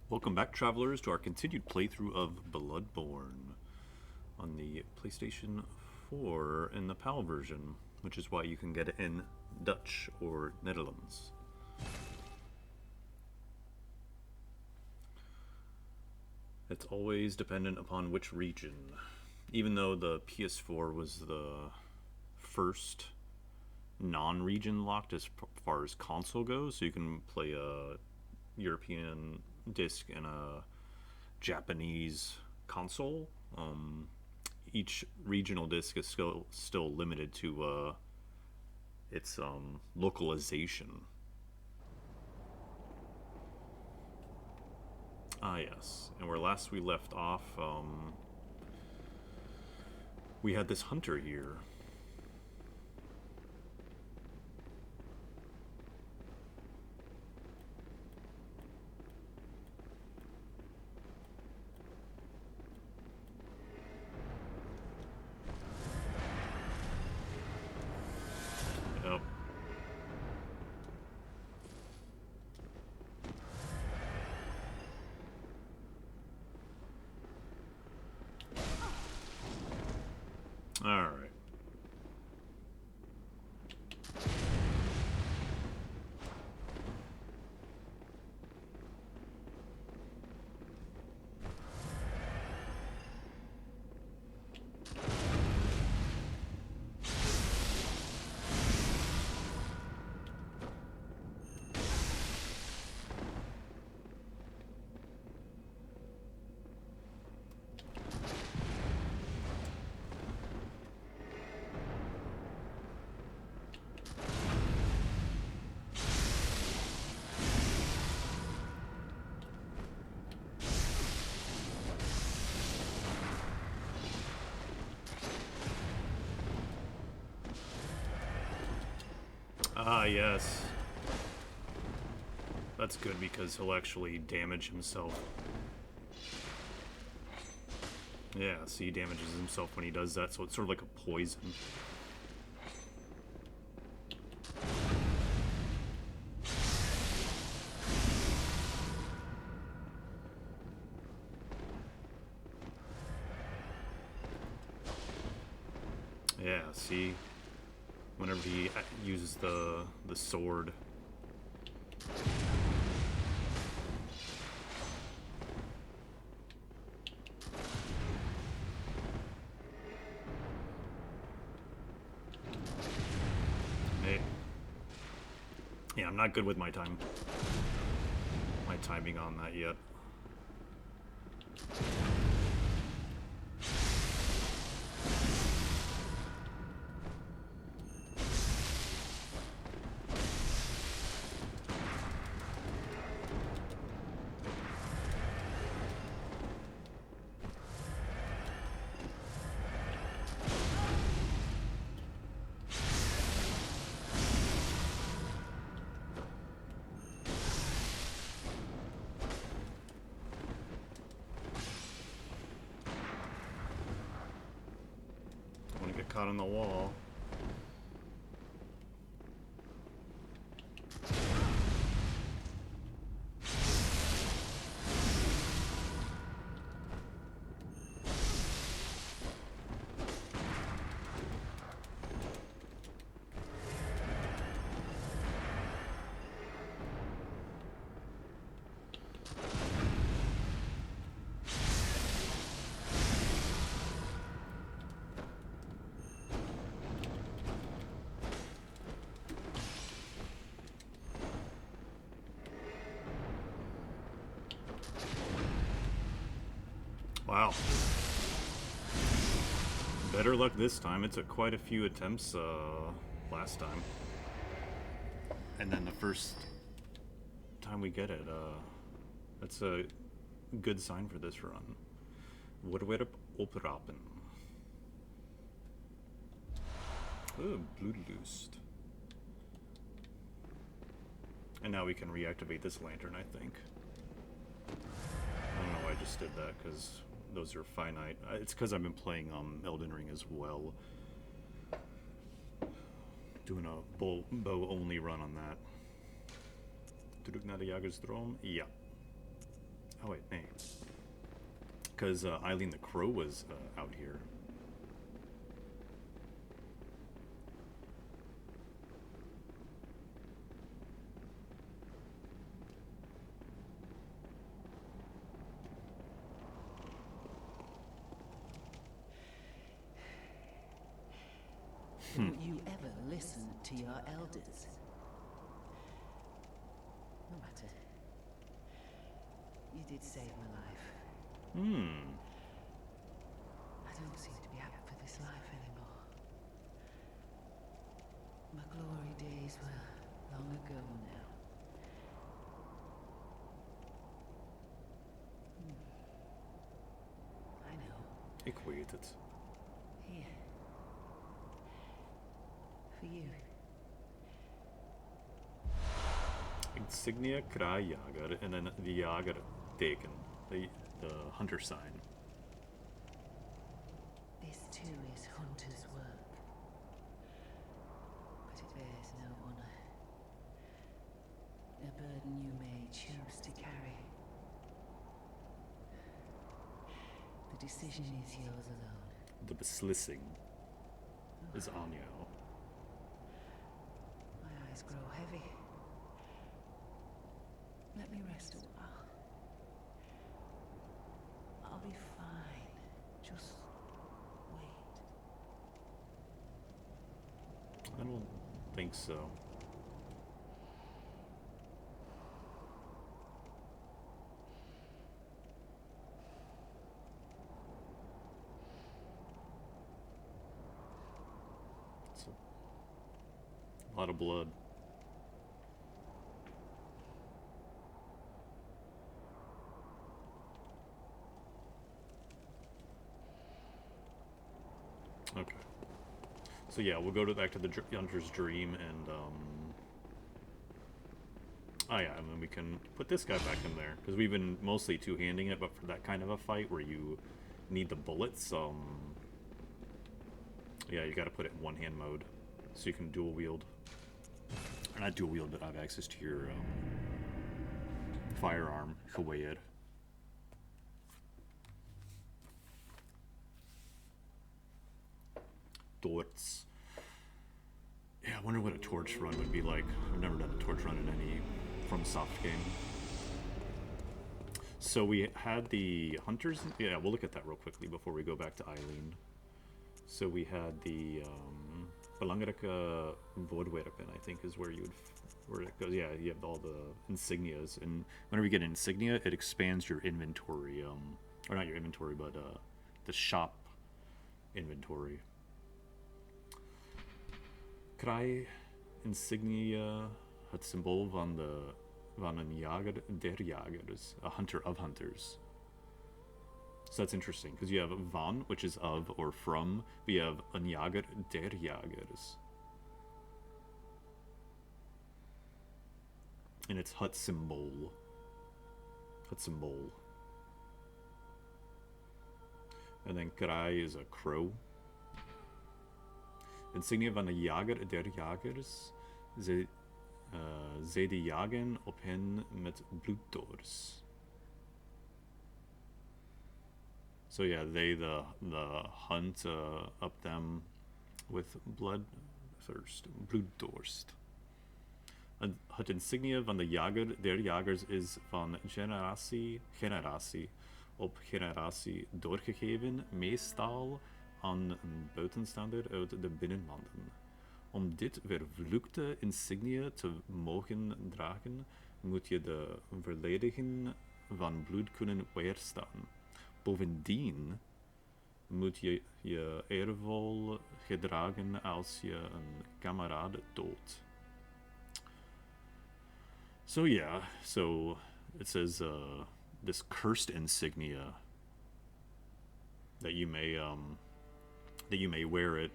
Welcome back, travelers, to our continued playthrough of Bloodborne on the PlayStation 4 in the PAL version, which is why you can get it in Dutch or Nederlands. It's always dependent upon which region. Even though the PS4 was the first non-region locked as far as console goes, so you can play a European disc and a Japanese console. Each regional disc is still limited to its localization. Ah, yes. And where last we left off, we had this hunter here. Yep. All right. Ah, yes. That's good because he'll actually damage himself. Yeah, see, he damages himself when he does that, so it's sort of like a poison. Yeah, see, whenever he uses the sword. Hey. Yeah, I'm not good with my timing on that yet. Caught on the wall. Wow. Better luck this time. It took quite a few attempts last time. And then the first time we get it, that's a good sign for this run. Worden oprapen. Oh, Bloedlust. And now we can reactivate this lantern, I think. I don't know why I just did that, because those are finite. It's because I've been playing Elden Ring as well. Doing a bow only run on that. Terug naar de Jagersdroom? Ja. Oh wait, name. Because Eileen the Crow was out here. Don't you ever listen to your elders? No matter. You did save my life. I don't seem to be up for this life anymore. My glory days were long ago now. I know. Ik weet het. Here. For you. Insignia Kraaijager en dan de jager teken. The hunter sign. This too is hunter's work. But it bears no honor. A burden you may choose to carry. The decision is yours alone. De beslissing is aan jou. My eyes grow heavy. Let me rest a while. I'll be fine. Just wait. I don't think so. It's a lot of blood. Okay. So yeah, we'll go back to the Hunter's Dream and oh yeah, and then we can put this guy back in there because we've been mostly two-handing it, but for that kind of a fight where you need the bullets, yeah, you got to put it in one-hand mode so you can dual wield, or not dual wield, but have access to your firearm. Geweer. Torch. Yeah, I wonder what a torch run would be like. I've never done a torch run in any FromSoft game. So we had the hunters. Yeah, we'll look at that real quickly before we go back to Eileen. So we had the belangrijke voorwerpen, I think, is where you would where it goes. Yeah, you have all the insignias, and whenever you get an insignia, it expands your inventory. Or not your inventory, but the shop inventory. Kraai insignia, het symbool van een jager der jagers, a hunter of hunters. So that's interesting, because you have van, which is of or from, but you have een jager der jagers. And it's het symbool. Het symbool. And then kraai is a crow. Insignia van de jager der jagers. Zij die jagen op hen met bloeddoors. So yeah, they the hunt up them with bloeddorst. Het insignia van de jager der jagers is van generatie op generatie doorgegeven, meestal aan een buitenstaander uit de binnenlanden. Om dit vervloekte insignia te mogen dragen, moet je de verleidingen van bloed kunnen weerstaan. Bovendien moet je je eervol gedragen als je een kameraad doodt. So yeah, so it says this cursed insignia that you may wear it.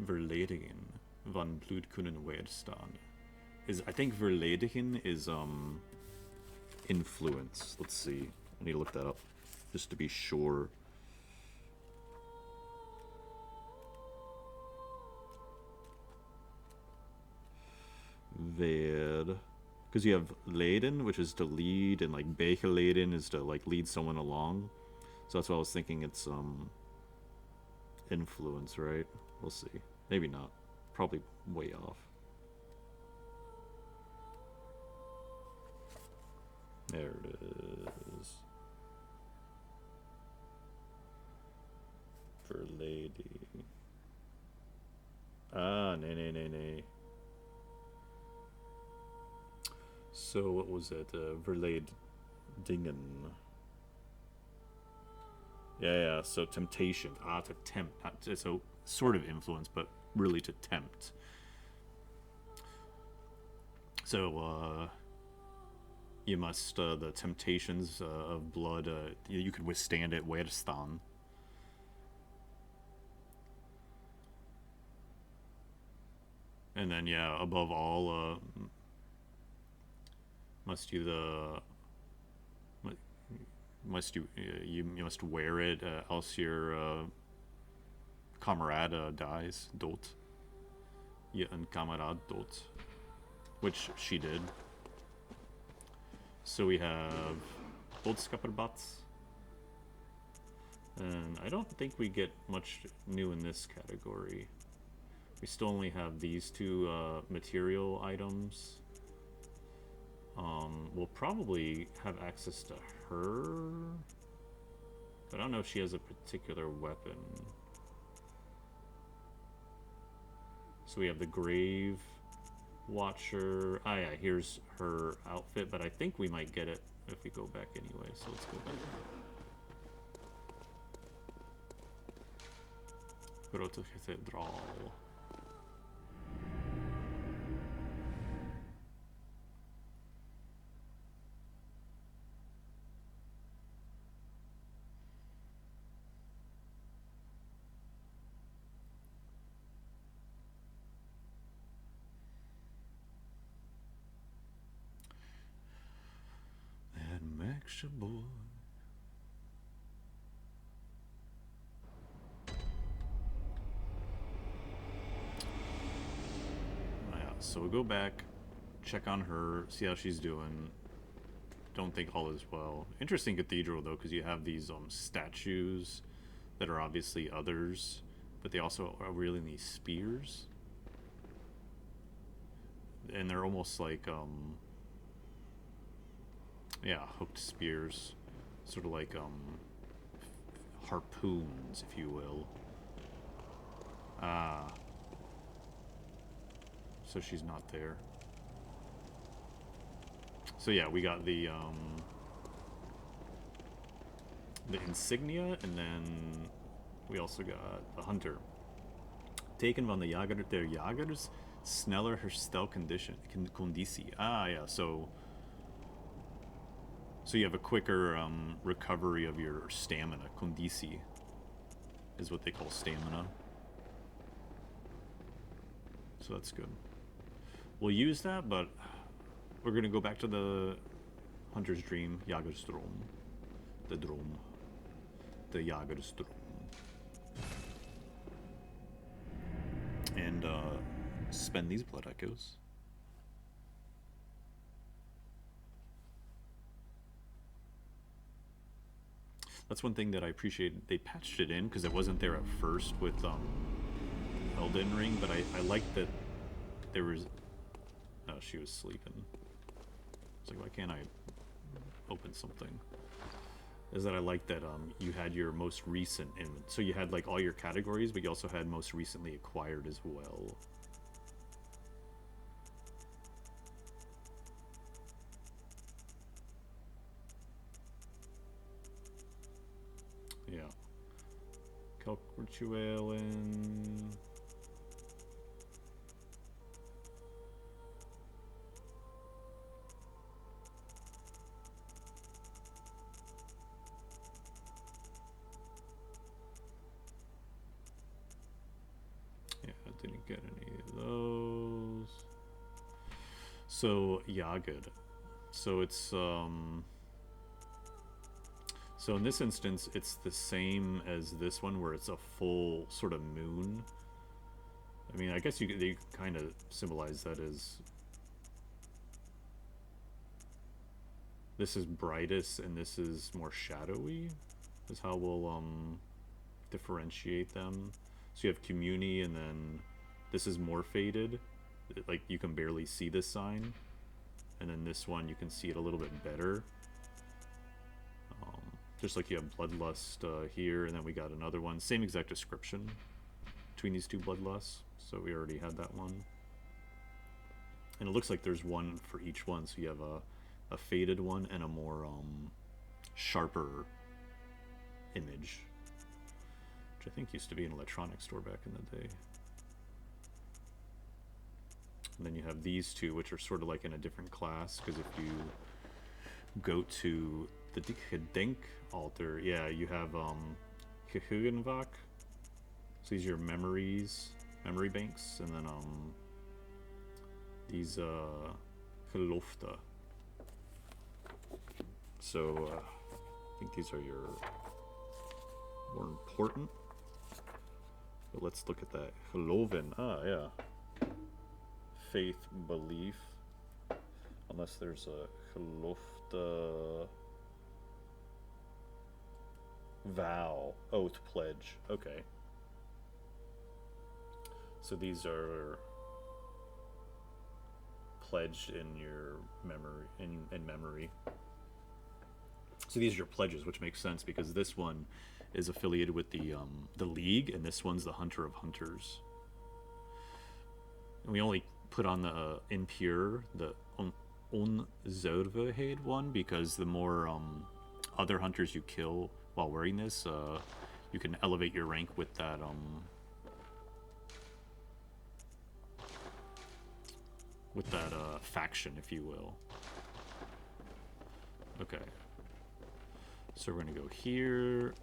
Verledigen van bloed kunnen weerstaan. I think verledigen is influence. Let's see. I need to look that up just to be sure. Because you have Leiden, which is to lead, and like Begeleiden is to like lead someone along. So that's what I was thinking. It's influence, right? We'll see. Maybe not. Probably way off. There it is. For lady. Ah, nay. So what was it? Verlaid Dingen. Yeah. So temptation. To tempt. So sort of influence, but really to tempt. So you must the temptations of blood. You could withstand it. Weerstaan. And then yeah, above all, must you must wear it, else your comrade dies. Dood. Je een kameraad dood. Which she did. So we have Boodschapperbad. And I don't think we get much new in this category. We still only have these two material items. We'll probably have access to her, but I don't know if she has a particular weapon. So we have the Grave Watcher. Ah, yeah, here's her outfit, but I think we might get it if we go back anyway, so let's go back. Grote Cathedral. Max boy. Yeah, so we'll go back, check on her, see how she's doing. Don't think all is well. Interesting cathedral though, because you have these statues that are obviously others, but they also are wielding these spears, and they're almost like yeah, hooked spears, sort of like harpoons, if you will. Ah, so she's not there. So yeah, we got the insignia, and then we also got the hunter. Taken van de jager der jagers, sneller herstel conditie. Ah, yeah. So you have a quicker recovery of your stamina. Conditie is what they call stamina. So that's good. We'll use that, but we're gonna go back to the Hunter's Dream, Jagersdroom. The Droom. The Jagersdroom. And spend these blood echoes. That's one thing that I appreciate. They patched it in because it wasn't there at first with Elden Ring, but I liked that there was... Oh, she was sleeping. It's like, why can't I open something? Is that I like that you had your most recent... So you had like all your categories, but you also had most recently acquired as well. Yeah. Kalkrituelen. Yeah, I didn't get any of those. So, Yagud. So it's, so in this instance, it's the same as this one, where it's a full sort of moon. I mean, I guess they kind of symbolize that as this is brightest and this is more shadowy, is how we'll differentiate them. So you have community, and then this is more faded. Like you can barely see this sign, and then this one you can see it a little bit better. Just like you have bloodlust here, and then we got another one, same exact description between these two bloodlusts. So we already had that one, and it looks like there's one for each one. So you have a faded one and a more sharper image, which I think used to be an electronics store back in the day. And then you have these two, which are sort of like in a different class, because if you go to the Gedenk altar, yeah, you have Geheugenvak. So these are your memory banks, and then these Gelofte. So I think these are your more important. But let's look at that. Geloven. Ah, yeah. Faith, belief. Unless there's a Gelofte. Vow, oath, pledge. Okay. So these are pledged in your memory, in memory. So these are your pledges, which makes sense because this one is affiliated with the League, and this one's the Hunter of Hunters. And we only put on the impure, the onzuiverheid one, because the more other hunters you kill while wearing this, you can elevate your rank with that faction, if you will. Okay. So we're gonna go here.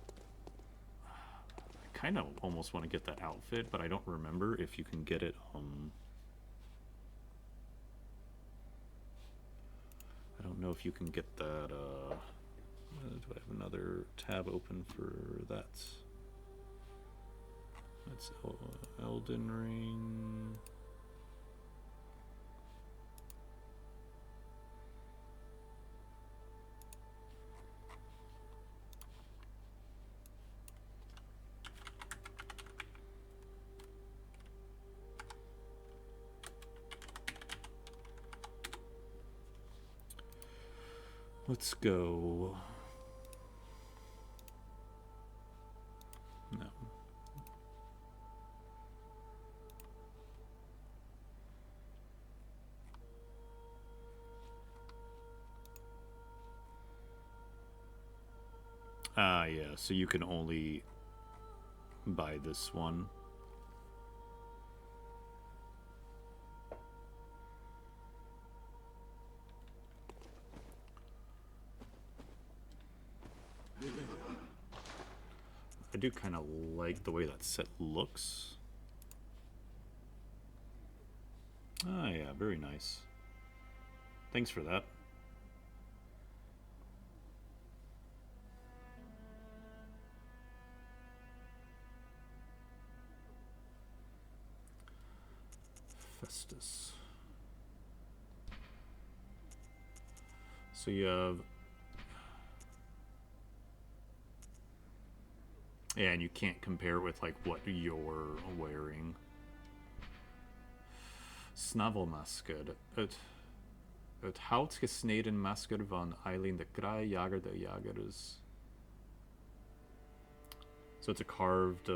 I kind of almost want to get that outfit, but I don't remember if you can get it. I don't know if you can get that. Do I have another tab open for that? That's Elden Ring. Let's go. No. Ah, yeah, so you can only buy this one. I do kind of like the way that set looks. Ah, yeah, very nice. Thanks for that. Festus. So you have... Yeah, and you can't compare it with like what you're wearing. Snavelmasker. Het hout gesneden masker van Eileen de Kraai, jager de jagers. So it's a carved...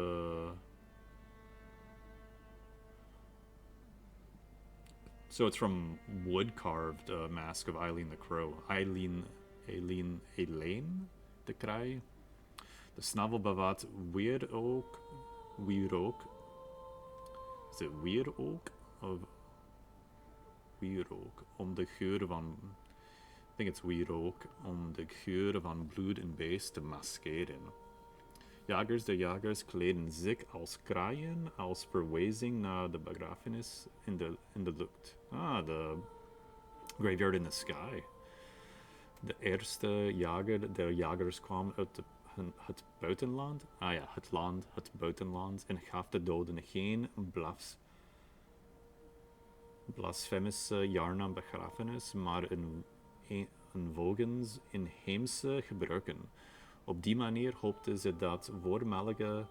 So it's from wood carved mask of Eileen the Crow. Eileen de Kraai. De snavel bevat wierook. Is it wierook? Of wierook. Om de geur van... I think it's wierook. Om de geur van bloed en beest te maskeren. Jagers de jagers kleden zich als kraaien als verwijzing naar de begrafenis in de lucht. Ah, the graveyard in the sky. De eerste jager der jagers kwam uit het buitenland. Ah ja, het buitenland. En gaf de doden geen blasfemische jarna begrafenis, maar en volgens inheemse gebruiken. Op die manier hoopten ze dat voormalige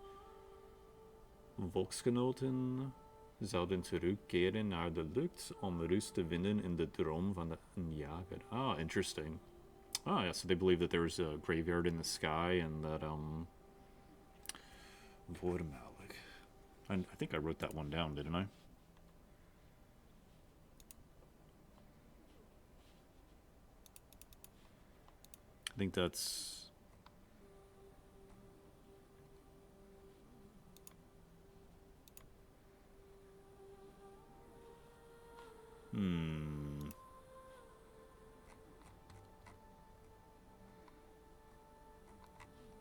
volksgenoten zouden terugkeren naar de lucht om rust te vinden in de droom van een jager. Ah, interesting. Ah, yeah, so they believe that there's a graveyard in the sky and that, Vormalik. I think I wrote that one down, didn't I? I think that's...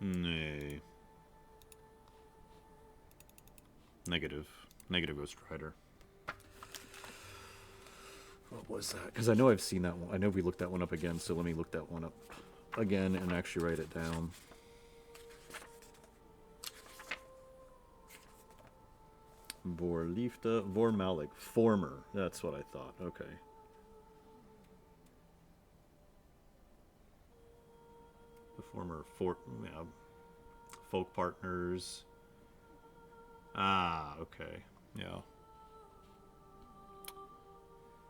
Nee. Negative. Negative Ghost Rider. What was that? Because I know I've seen that one. I know we looked that one up again, so let me look that one up again and actually write it down. Vorliefde, Vormalik, former. That's what I thought. Okay. The former folk partners. Ah, okay. Yeah.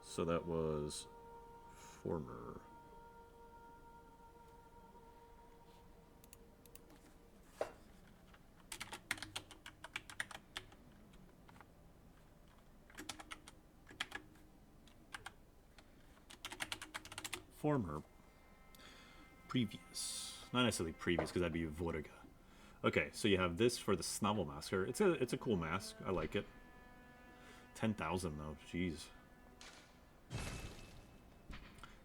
So that was former. Former. Previous. Not necessarily previous, because that'd be Vorga. Okay, so you have this for the Snavel Masker. It's a cool mask. I like it. 10,000 though. Jeez.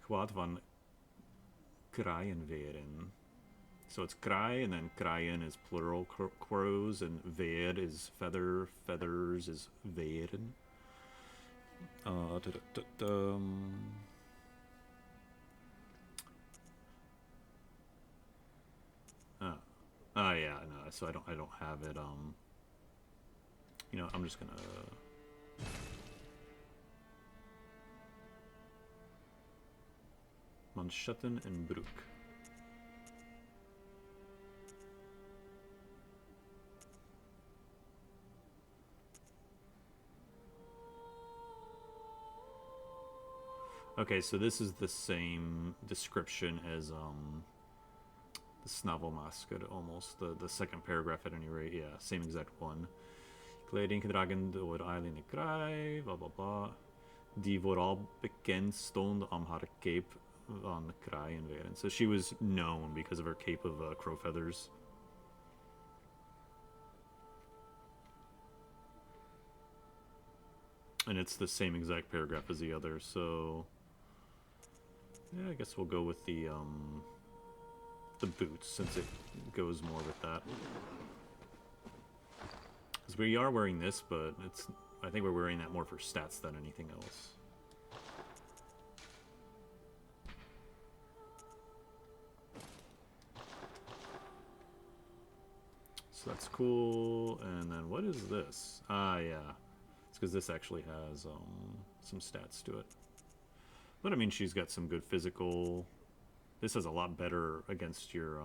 Kwaad van Kraaienveren. So it's Kraai, and then Kraaien is plural crows, and Veer is feather, feathers is Veren. Oh yeah, no, so I don't have it, you know, I'm just gonna Manschatten and Broek. Okay, so this is the same description as the Snavel Masker, almost the second paragraph at any rate. Yeah, same exact one. Kleding gedragen door Eileen Kraai, blah blah blah. Die vooral bekend stond om haar cape van Kraaienveren. So she was known because of her cape of crow feathers. And it's the same exact paragraph as the other, so yeah, I guess we'll go with the boots, since it goes more with that. Because we are wearing this, but I think we're wearing that more for stats than anything else. So that's cool. And then what is this? Ah, yeah. It's because this actually has some stats to it. But I mean, she's got some good physical. This has a lot better against your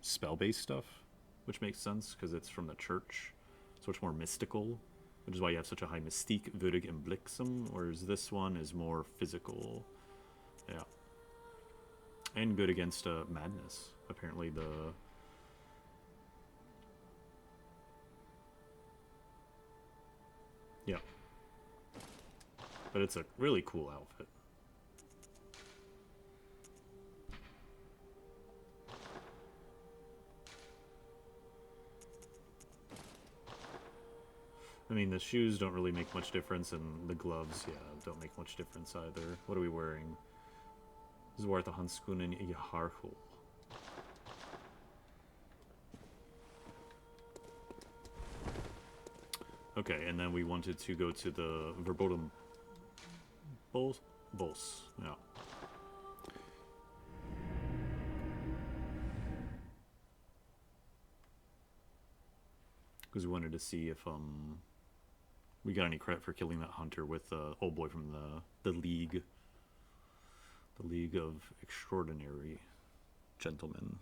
spell-based stuff, which makes sense because it's from the church. So much more mystical, which is why you have such a high mystique, Vurig, and Bliksem, whereas this one is more physical. Yeah. And good against madness. Apparently the... Yeah. But it's a really cool outfit. I mean, the shoes don't really make much difference, and the gloves, yeah, don't make much difference either. What are we wearing? Zwarte handschoenen in je haarhol. Okay, and then we wanted to go to the Verboten Bos. Yeah. Because we wanted to see if we got any credit for killing that hunter with old boy from the League. The League of Extraordinary Gentlemen.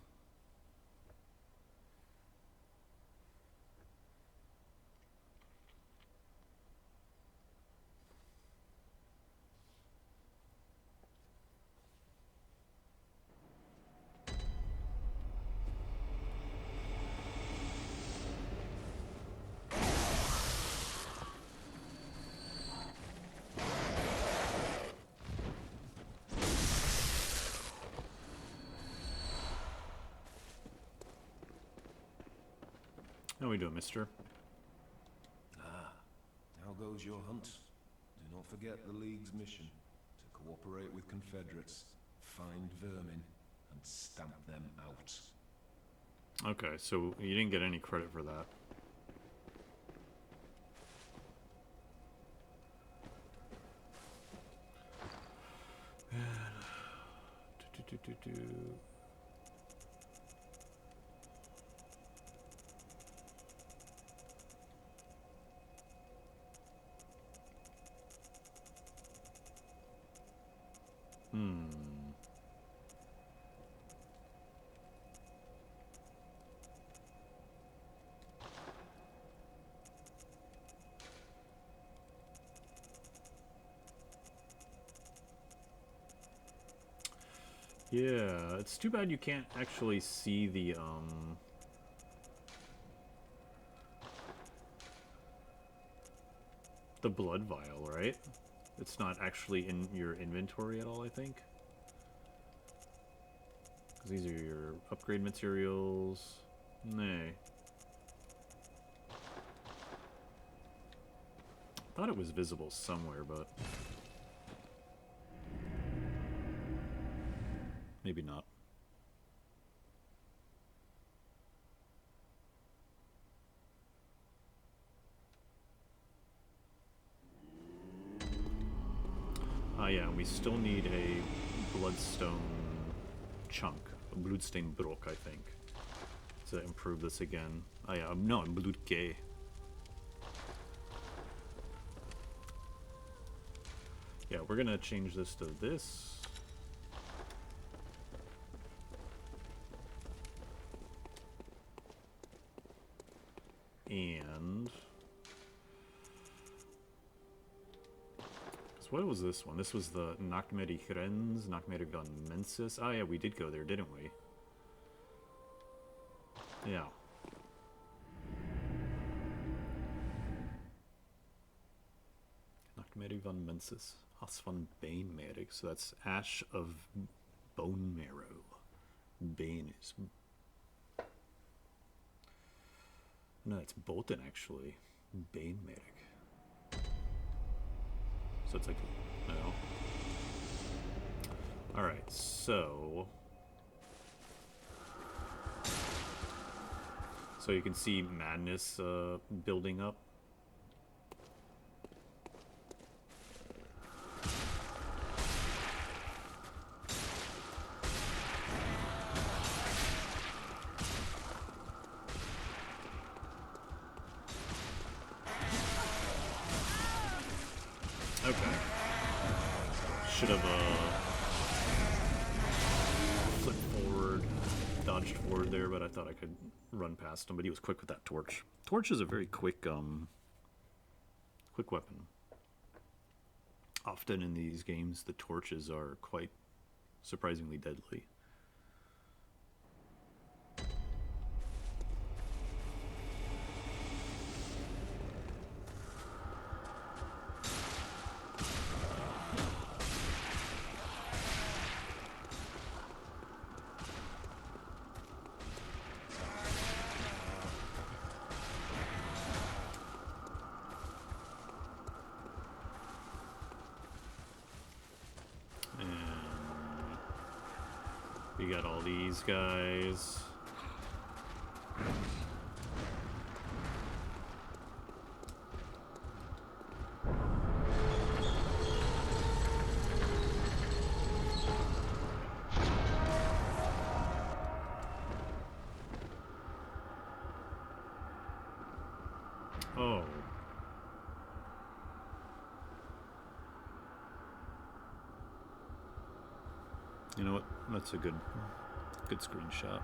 How we doing, mister? Ah, how goes your hunt? Do not forget the League's mission, to cooperate with Confederates, find vermin, and stamp them out. Okay, so you didn't get any credit for that. Yeah, it's too bad you can't actually see the blood vial, right? It's not actually in your inventory at all, I think. Because these are your upgrade materials. Nay. I thought it was visible somewhere, but maybe not. Yeah, we still need a bloodstone chunk. A bloedsteenbrok, I think. To improve this again. Yeah, no, bloedke. Yeah, we're gonna change this to this. And what was this one? This was the Nachtmeri Grens, Nachtmeri van Mensis. Oh yeah, we did go there, didn't we? Yeah. Nachtmeri van Mensis. As van Beenmerk. So that's ash of bone marrow. Bane is... No, it's Bolton actually. Beenmerk. So it's like, no. Alright, so... So you can see madness building up. Okay. Should have flipped forward, dodged forward there, but I thought I could run past him. But he was quick with that torch. Torch is a very quick weapon. Often in these games, the torches are quite surprisingly deadly. We got all these guys. Oh. You know what? That's a good screenshot.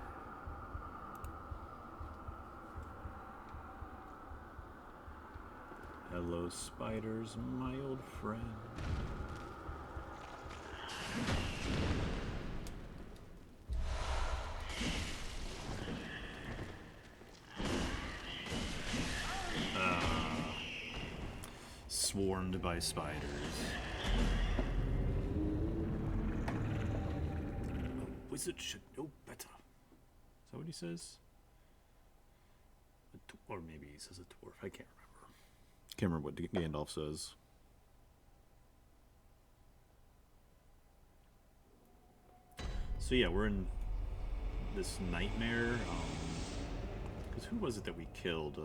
Hello, spiders, my old friend. Swarmed by spiders. A wizard should know better. Is that what he says? Or maybe he says a dwarf. I can't remember. Can't remember what Gandalf says. So yeah, we're in this nightmare. Because who was it that we killed?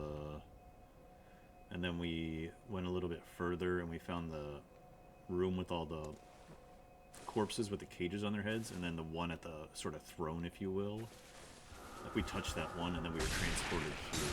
And then we went a little bit further and we found the room with all the corpses with the cages on their heads, and then the one at the sort of throne, if you will. Like we touched that one and then we were transported here.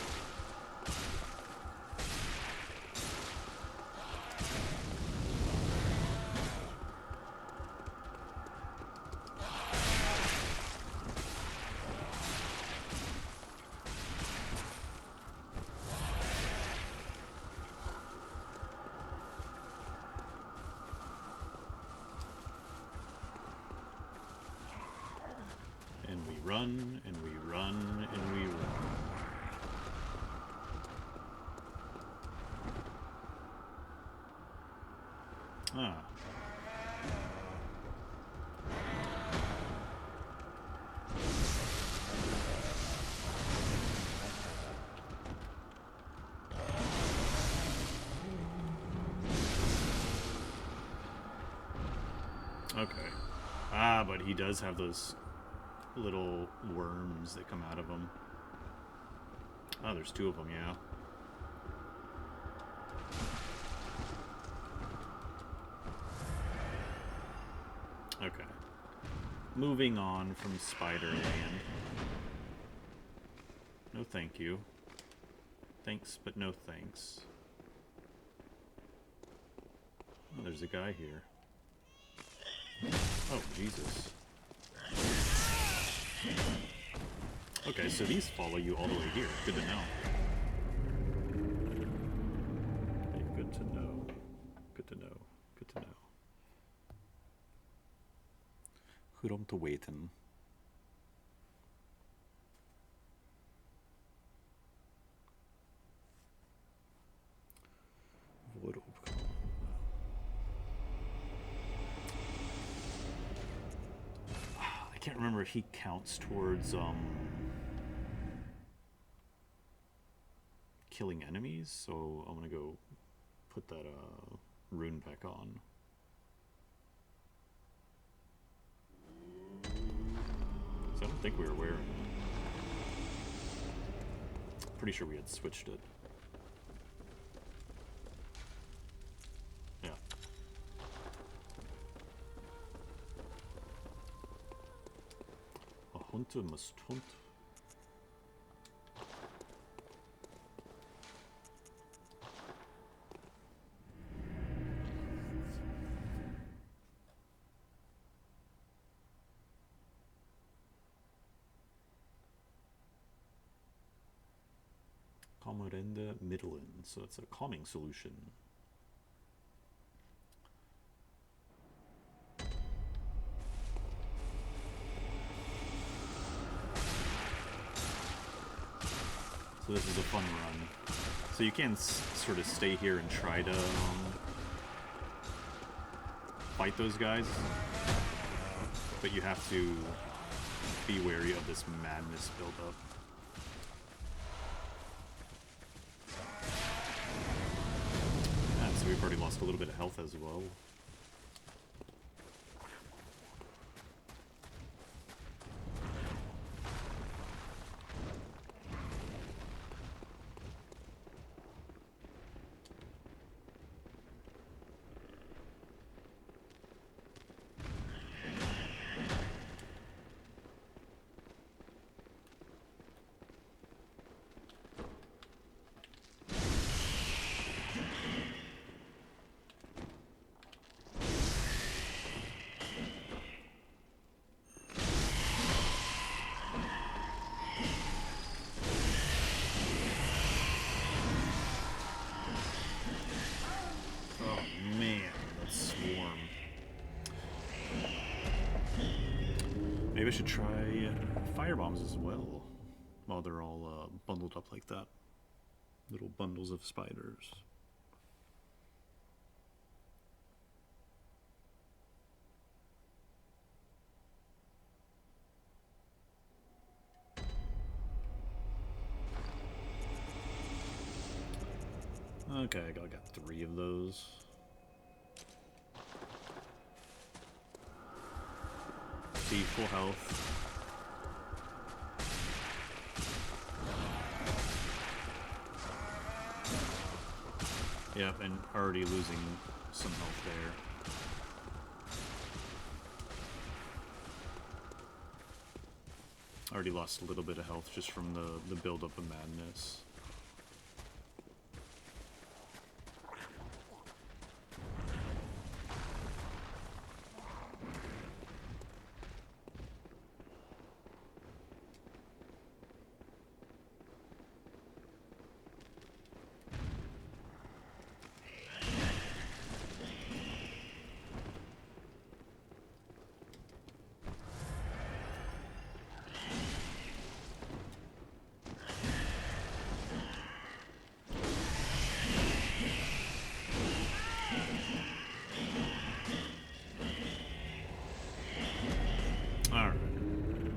Run, and we run, and we run. Ah. Okay. Ah, but he does have those little worms that come out of them. Oh, there's two of them, yeah. Okay. Moving on from Spiderland. No thank you. Thanks, but no thanks. Oh, there's a guy here. Oh, Jesus. Okay, so these follow you all the way here. Good to know. Okay, good to know. Good to know. Good to know. Goed om te weten. Worden opgekomen. I can't remember if he counts towards killing enemies, so I'm gonna go put that rune back on. So I don't think we were wearing it. Pretty sure we had switched it. Yeah. A hunter must hunt. Comorende Midland, so it's a calming solution. So this is a fun run. So you can sort of stay here and try to fight those guys, but you have to be wary of this madness buildup. So we've already lost a little bit of health as well. Maybe I should try fire bombs as well, while they're all bundled up like that. Little bundles of spiders. Okay, I got 3 of those. See, full health. Yep, and already losing some health there. Already lost a little bit of health just from the build-up of madness.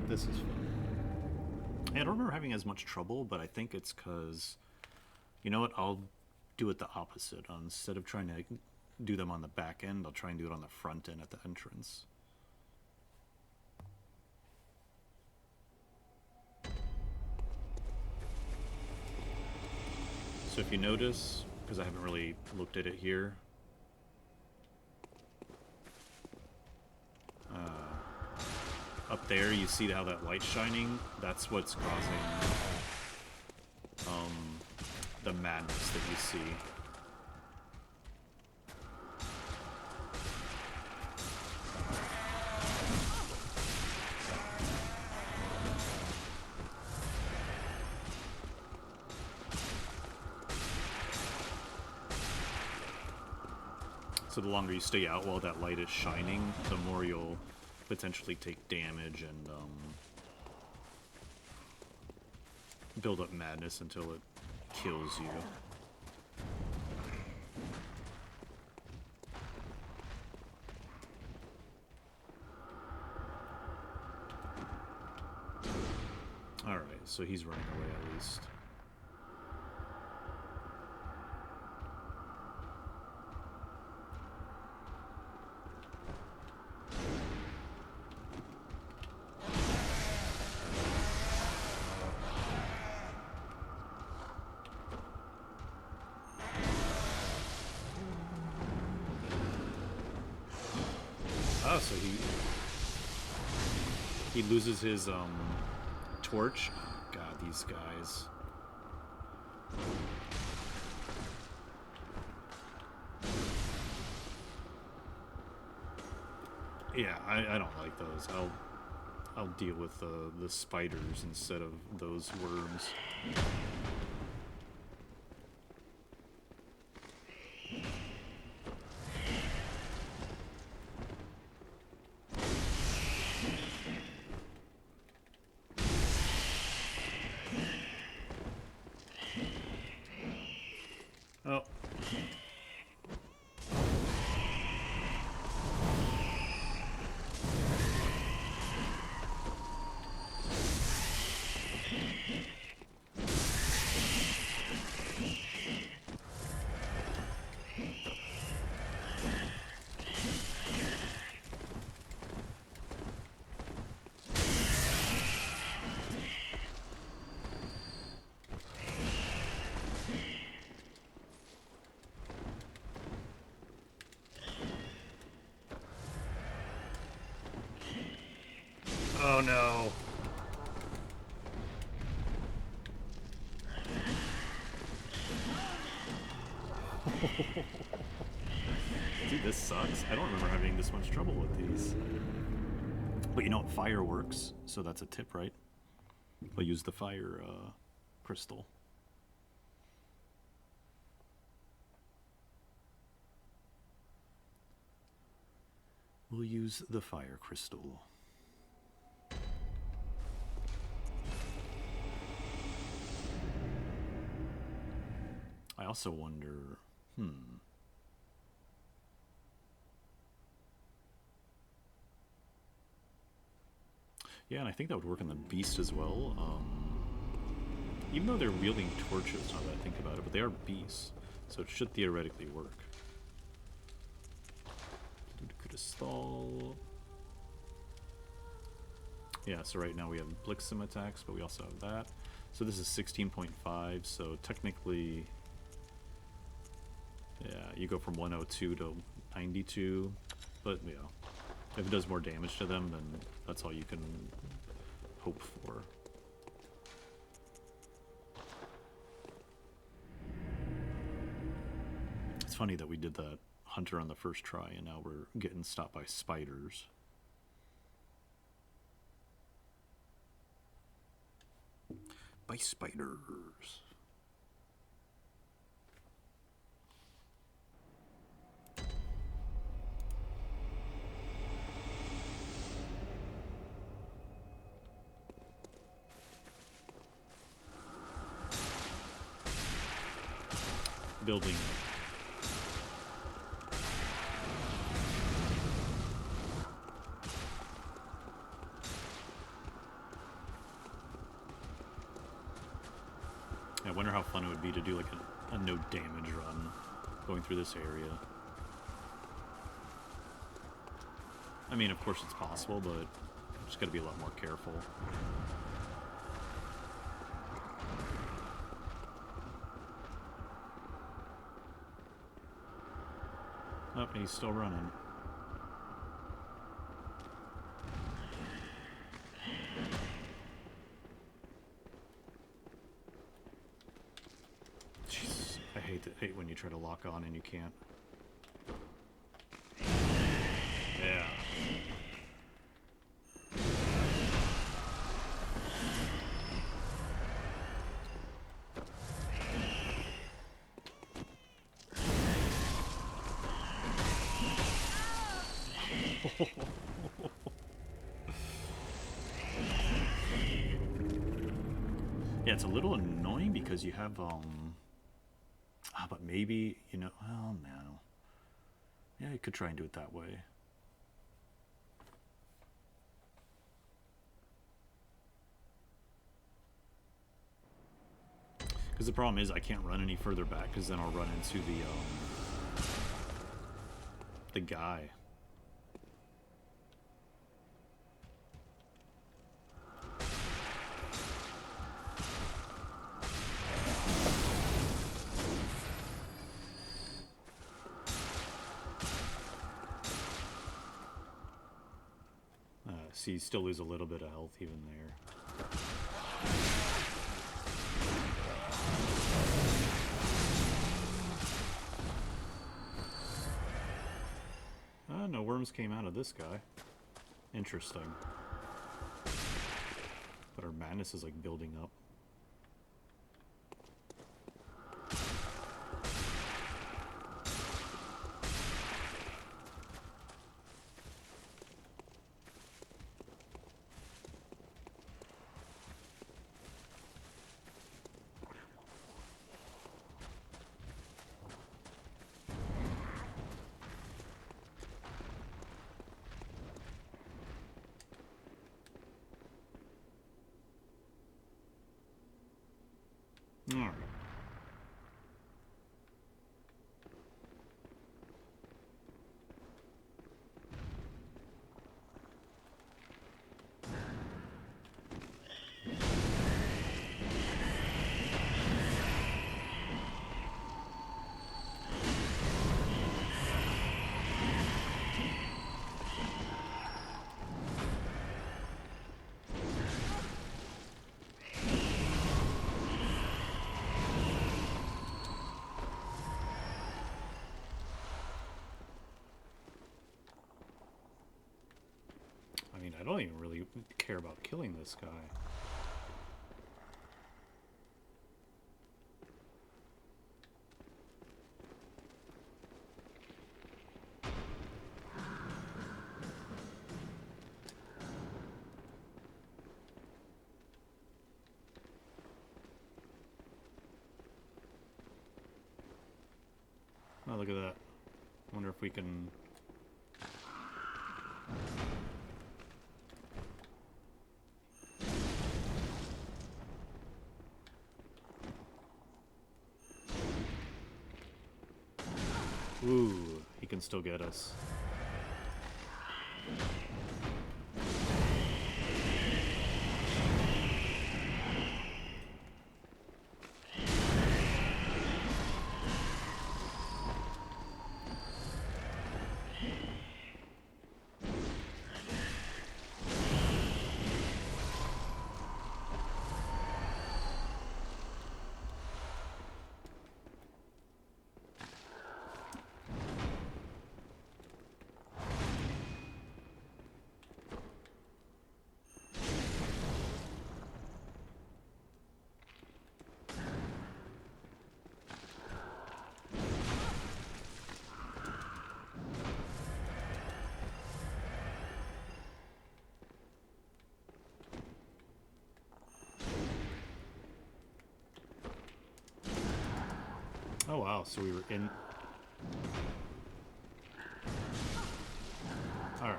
This is fun. I don't remember having as much trouble, but I think it's because, you know what, I'll do it the opposite. Instead of trying to do them on the back end, I'll try and do it on the front end at the entrance. So if you notice, because I haven't really looked at it here, up there you see how that light's shining? That's what's causing the madness that you see. So the longer you stay out while that light is shining, the more you'll potentially take damage and build up madness until it kills you. Alright, so he's running away at least. Oh, so he loses his torch. Oh, God, these guys. Yeah, I don't like those. I'll deal with the spiders instead of those worms. Oh. Oh no. Dude, this sucks. I don't remember having this much trouble with these. But you know what? Fire works, so that's a tip, right? We'll use the fire crystal. We'll use the fire crystal. also wonder, Yeah, and I think that would work on the beast as well. Even though they're wielding torches, now that I think about it, but they are beasts, so it should theoretically work. Stall. Yeah, so right now we have Blixim attacks, but we also have that. So this is 16.5, so technically, yeah, you go from 102 to 92, but yeah, if it does more damage to them, then that's all you can hope for. It's funny that we did that hunter on the first try, and now we're getting stopped by spiders. By spiders. Building. I wonder how fun it would be to do like a no damage run going through this area. I mean, of course it's possible, but just gotta be a lot more careful. Oh, he's still running. Jeez, I hate when you try to lock on and you can't. Yeah. Yeah, it's a little annoying because you have, but maybe, you know, well, no. Yeah, you could try and do it that way. Because the problem is I can't run any further back because then I'll run into the guy. See, you still lose a little bit of health even there. No worms came out of this guy. Interesting. But our madness is like building up. Alright. I don't even really care about killing this guy. look at that. Wonder if we can... Ooh, he can still get us. Oh wow, so we were in... Alright.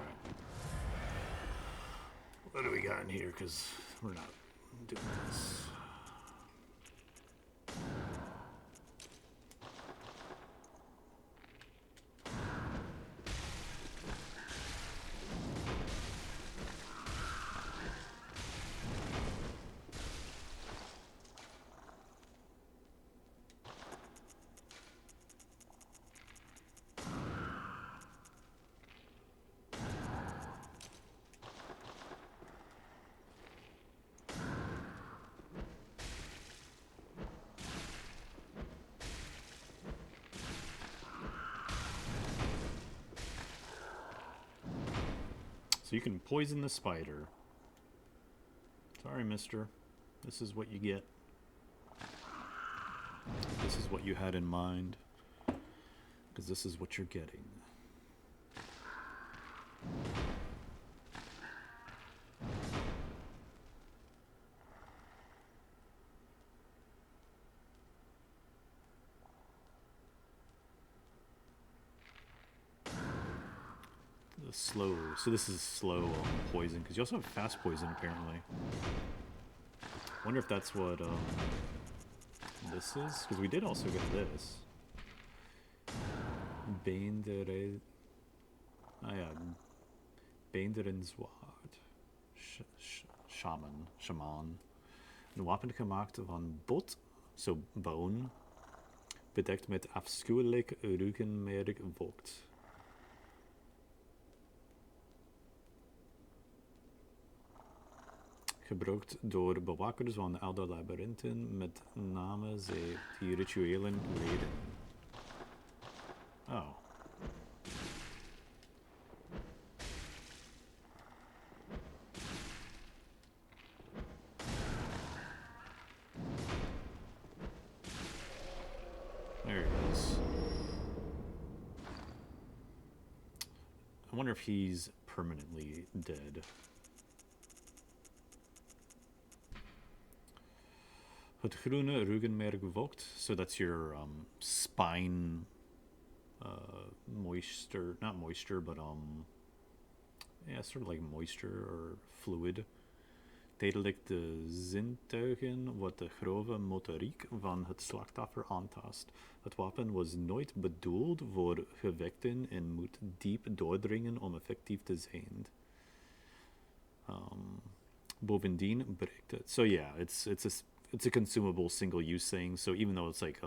What do we got in here? Because we're not doing this. So you can poison the spider. Sorry, mister. This is what you get. This is what you had in mind. Because this is what you're getting. Slow. So this is slow poison, because you also have fast poison apparently. Wonder if that's what this is, because we did also get this. Beendere. Ah ja, Beenderenswaard. Shaman. Een wapen gemaakt van bot, zo bone, bedekt met afschuwelijk ruggenmerk vocht. Gebruikt door bewakers van oude labyrinthen, met name zij die rituelen leden. Oh. There it is. I wonder if he's permanently dead. Het groene ruggenmerk vocht, so that's your spine moisture, not moisture, but yeah, sort of like moisture or fluid. Tijdelijk de zintuigen wat de grove motoriek van het slachtoffer aantast. Het wapen was nooit bedoeld voor gevechten en moet diep doordringen om effectief te zijn. Bovendien breekt het. So yeah, it's a consumable single-use thing. So even though it's like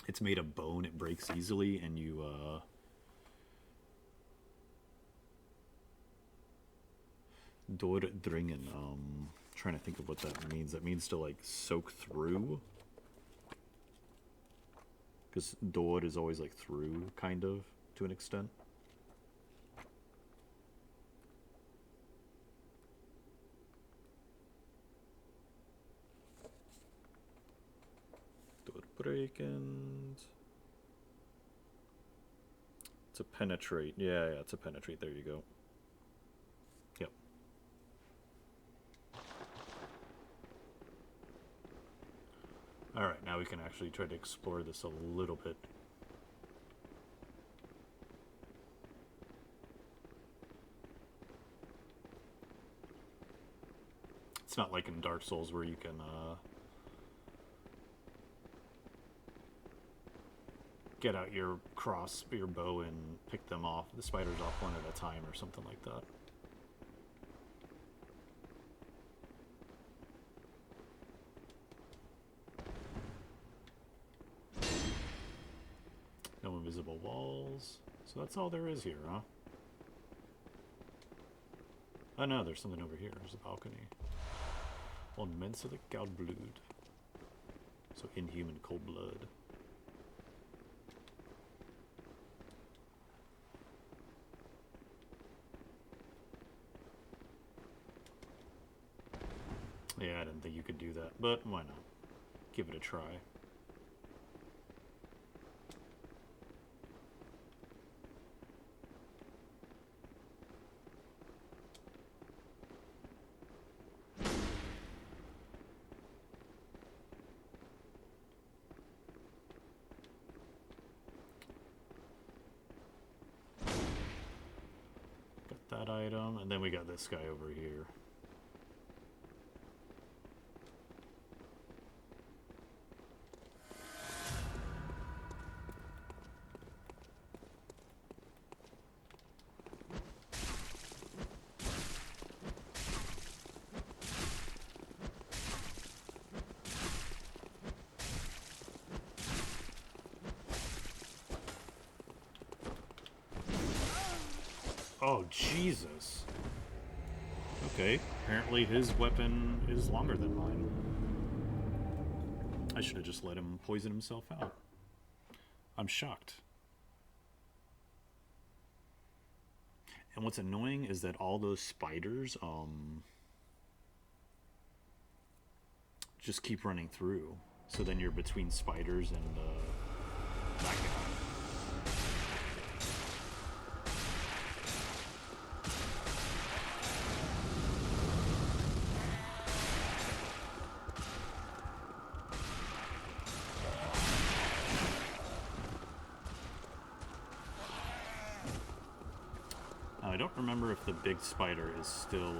it's made of bone, it breaks easily, and you doordringen. Trying to think of what that means. That means to like soak through. Because door is always like through, kind of, to an extent. Doorbrekend. To penetrate. Yeah, to penetrate. There you go. Yep. Alright, now we can actually try to explore this a little bit It's not like in Dark Souls where you can get out your your bow and pick them off, the spiders off one at a time or something like that. No invisible walls. So that's all there is here, huh? Oh no, there's something over here. There's a balcony. Onmenselijk koud bloed. So inhuman cold blood. Yeah, I didn't think you could do that, but why not? Give it a try. Got that item, and then we got this guy over here. Oh, Jesus. Okay, apparently his weapon is longer than mine. I should have just let him poison himself out. I'm shocked. And what's annoying is that all those spiders, just keep running through. So then you're between spiders and, that guy. I don't remember if the big spider is still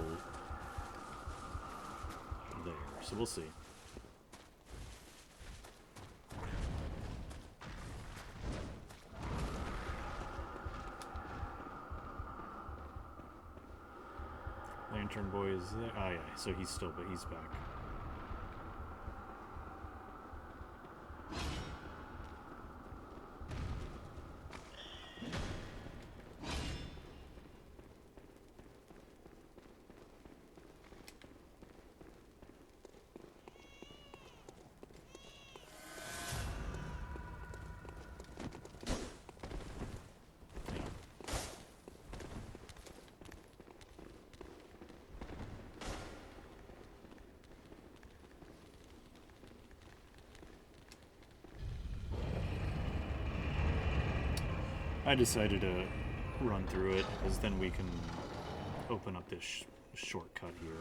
there, so we'll see. Lantern Boy is there. Oh yeah, so he's still, but he's back. I decided to run through it because then we can open up this shortcut here.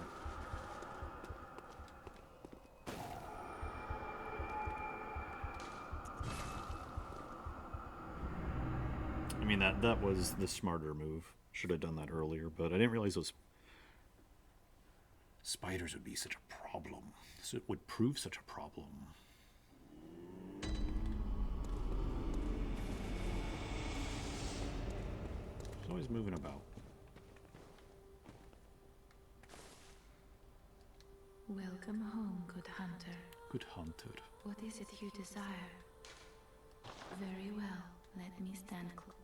I mean, that was the smarter move. Should have done that earlier, but I didn't realize those spiders would be such a problem. So it would prove such a problem. He's always moving about. Welcome home, good hunter. Good hunter. What is it you desire? Very well, let me stand close.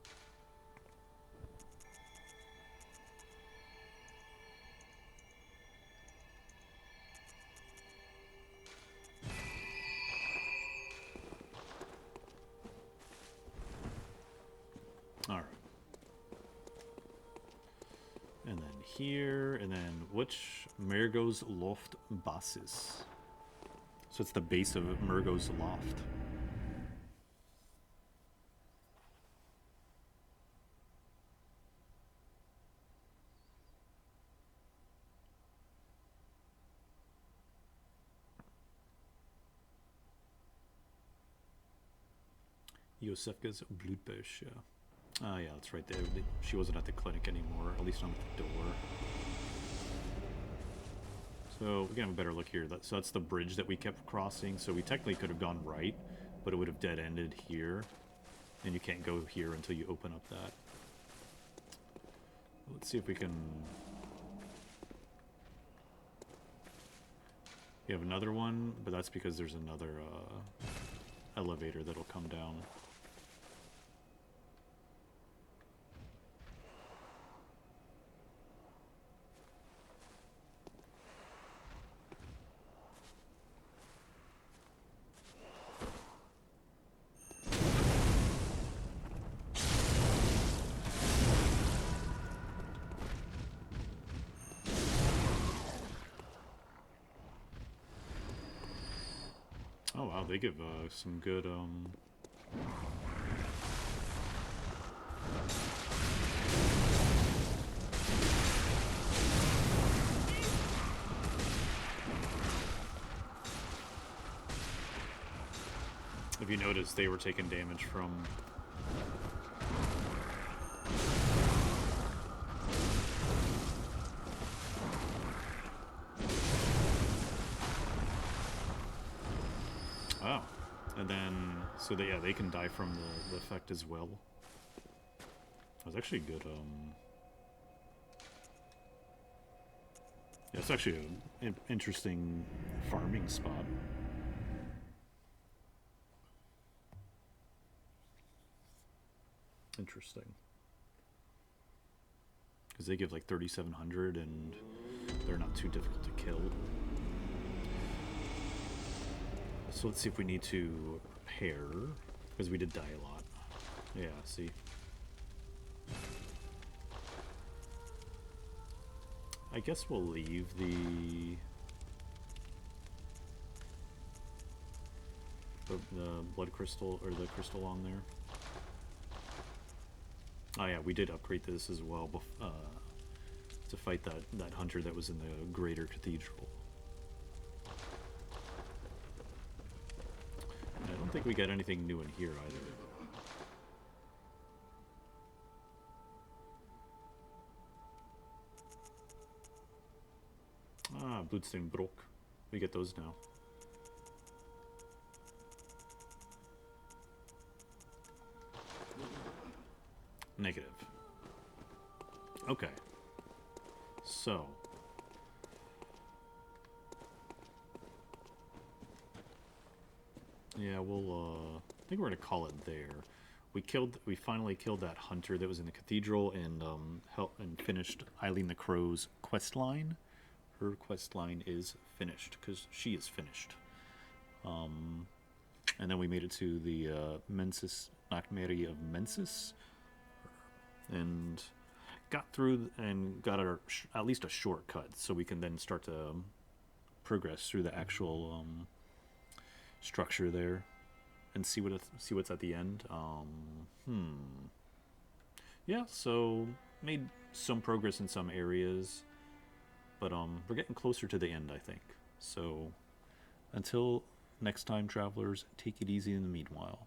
Alright. And then here, and then which Mergo's Loft Basis. So it's the base of Mergo's Loft. Yosefka's Blutbush, yeah. Oh yeah, that's right there. She wasn't at the clinic anymore, at least not at the door. So So we can have a better look here. So that's the bridge that we kept crossing. So we technically could have gone right, but it would have dead-ended here. And you can't go here until you open up that. Let's see if we can... We have another one, but that's because there's another elevator that'll come down. Oh wow, they give some good if you notice, they were taking damage from and then, so that, yeah, they can die from the effect as well. That was actually good, yeah, it's actually an interesting farming spot. Interesting. Because they give like 3,700 and they're not too difficult to kill. So let's see if we need to repair, because we did die a lot. Yeah, see? I guess we'll leave the blood crystal, or the crystal on there. Oh yeah, we did upgrade this as well to fight that hunter that was in the greater cathedral. I don't think we got anything new in here either. Ah, Bloodsteinbroek. We get those now. Negative. Okay. So. Yeah, we'll, I think we're gonna call it there. We finally killed that hunter that was in the cathedral and, finished Eileen the Crow's quest line. Her quest line is finished, because she is finished. And then we made it to the, Mensis, Nachtmere of Mensis. And got through and got at least a shortcut, so we can then start to progress through the actual structure there and see what's at the end. Yeah, so made some progress in some areas, but we're getting closer to the end, I think. So until next time, travelers, take it easy in the meanwhile.